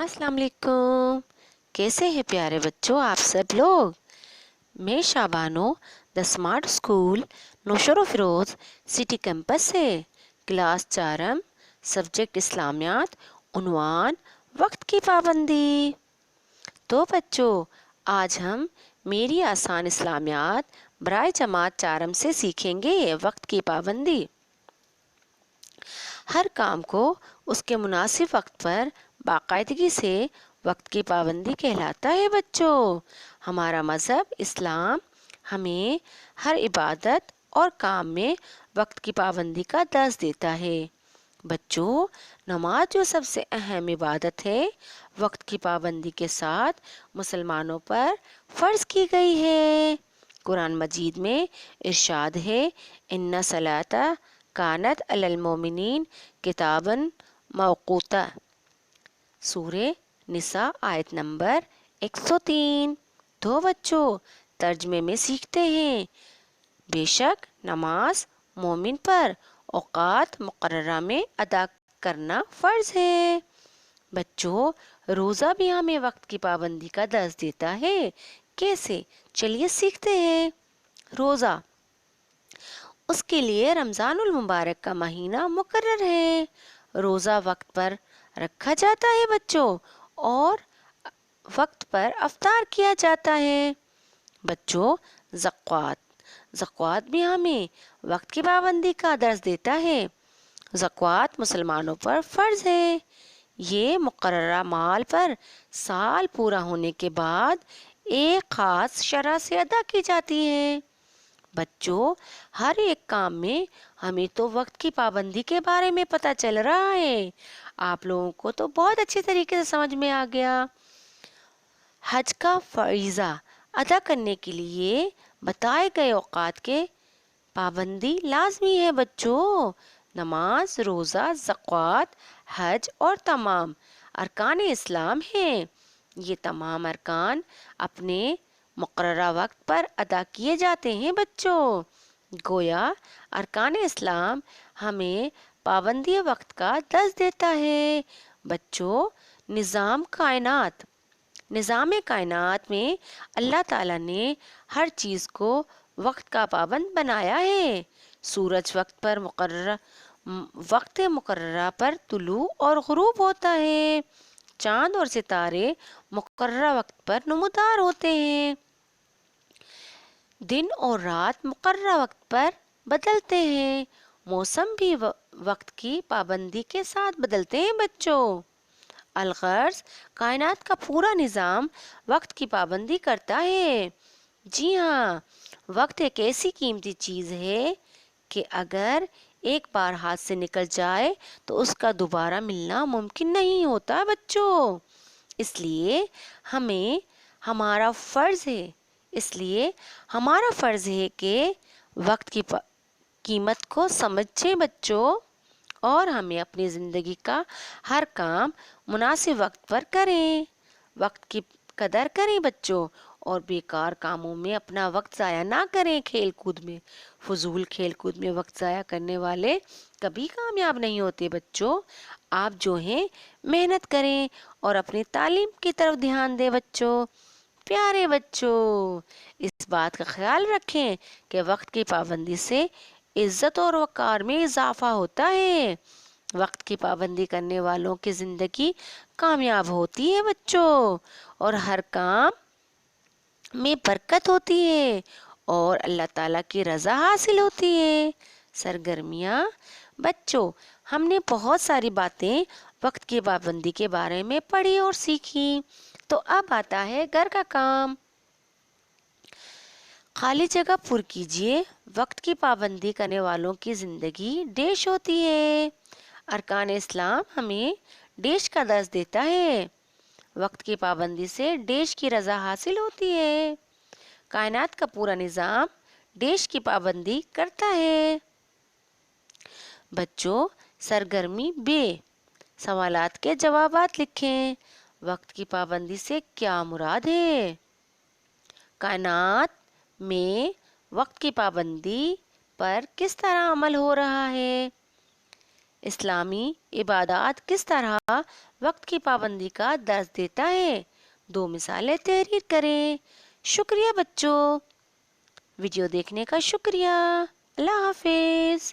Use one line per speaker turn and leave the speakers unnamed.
अस्सलाम वालेकुम। कैसे हैं प्यारे बच्चों आप सब लोग। मैं Shabano the smart school Naushahro Feroz city campus से क्लास 4 सब्जेक्ट इस्लामियात उन्वान वक्त की पाबंदी। तो बच्चों आज हम मेरी आसान इस्लामियात बराए जमात 4 से सीखेंगे वक्त की पाबंदी। हर काम को उसके मुनासिब वक्त पर बाकायदगी से वक्त की पाबंदी कहलाता है बच्चों। हमारा मज़हब इस्लाम हमें हर इबादत और काम में वक्त की पाबंदी का दर्ज देता है। बच्चों नमाज जो सबसे अहम इबादत है वक्त की पाबंदी के साथ मुसलमानों पर फ़र्ज की गई है। कुरान मजीद में इरशाद है इन्ना सलाता कानत अलल मोमिनीन किताबन मौक़ूता। सूरे निसा आयत नंबर 103। तो बच्चों तर्जमे में सीखते हैं। बेशक नमाज मोमिन पर औकात मुकर्ररा में अदा करना फ़र्ज है। बच्चों रोज़ा भी हमें वक्त की पाबंदी का दर्ज देता है। कैसे चलिए सीखते हैं। रोज़ा उसके लिए रमज़ानुल मुबारक का महीना मुकर्रर है। रोज़ा वक्त पर रखा जाता है बच्चों और वक्त पर अफ्तार किया जाता है। बच्चों ज़कात भी हमें वक्त की पाबंदी का दर्ज देता है। ज़कात मुसलमानों पर फ़र्ज है। ये मुकर्ररा माल पर साल पूरा होने के बाद एक ख़ास शरह से अदा की जाती है। बच्चों हर एक काम में हमें तो वक्त की पाबंदी के बारे में पता चल रहा है। आप लोगों को तो बहुत अच्छे तरीके से समझ में आ गया। हज का फरीज़ा अदा करने के लिए बताए गए औकात के पाबंदी लाजमी है बच्चों। नमाज रोज़ा ज़कात हज और तमाम अरकान इस्लाम हैं। ये तमाम अरकान अपने मुकर्ररा वक्त पर अदा किए जाते हैं बच्चों। गोया अरकान इस्लाम हमें पाबंदी वक्त का दर्ज देता है। बच्चों निज़ाम कायनात में अल्लाह ताला ने हर चीज़ को वक्त का पाबंद बनाया है। सूरज वक्त मुकर्ररा पर तुलू और गुरूब होता है। चांद और सितारे मुकर्ररा वक्त पर नमूदार होते हैं। दिन और रात मुकर्ररा वक्त पर बदलते हैं। मौसम भी वक्त की पाबंदी के साथ बदलते हैं बच्चों। अलगर्ज कायनात का पूरा निज़ाम वक्त की पाबंदी करता है। जी हाँ वक्त एक ऐसी कीमती चीज़ है कि अगर एक बार हाथ से निकल जाए तो उसका दोबारा मिलना मुमकिन नहीं होता बच्चों। इसलिए हमें हमारा फ़र्ज़ है कि वक्त की कीमत को समझें बच्चों और हमें अपनी ज़िंदगी का हर काम मुनासिब वक्त पर करें। वक्त की कदर करें बच्चों और बेकार कामों में अपना वक्त ज़ाया ना करें। फजूल खेल कूद में वक्त ज़ाया करने वाले कभी कामयाब नहीं होते बच्चों। आप जो हैं मेहनत करें और अपनी तालीम की तरफ ध्यान दें बच्चों। प्यारे बच्चों इस बात का ख्याल रखें कि वक्त की पाबंदी से इज्जत और वक़ार में इजाफा होता है। वक्त की पाबंदी करने वालों की ज़िंदगी कामयाब होती है बच्चों और हर काम में बरकत होती है और अल्लाह ताला की रज़ा हासिल होती है। सरगर्मियाँ बच्चों हमने बहुत सारी बातें वक्त की पाबंदी के बारे में पढ़ी और सीखी। तो अब आता है घर का काम। खाली जगह पुर कीजिए। वक्त की पाबंदी करने वालों की ज़िंदगी डेश होती है। अरकान इस्लाम हमें डेश का दर्ज देता है। वक्त की पाबंदी से डेश की रज़ा हासिल होती है। कायनात का पूरा निज़ाम डेश की पाबंदी करता है। बच्चों सरगर्मी बे सवालात के जवाबात लिखें। वक्त की पाबंदी से क्या मुराद है। कायनात में वक्त की पाबंदी पर किस तरह अमल हो रहा है। اسلامی عبادات کس طرح وقت کی پابندی کا درس دیتا ہے؟ 2 مثالیں تحریر کریں۔ شکریہ بچوں، ویڈیو دیکھنے کا شکریہ۔ اللہ حافظ۔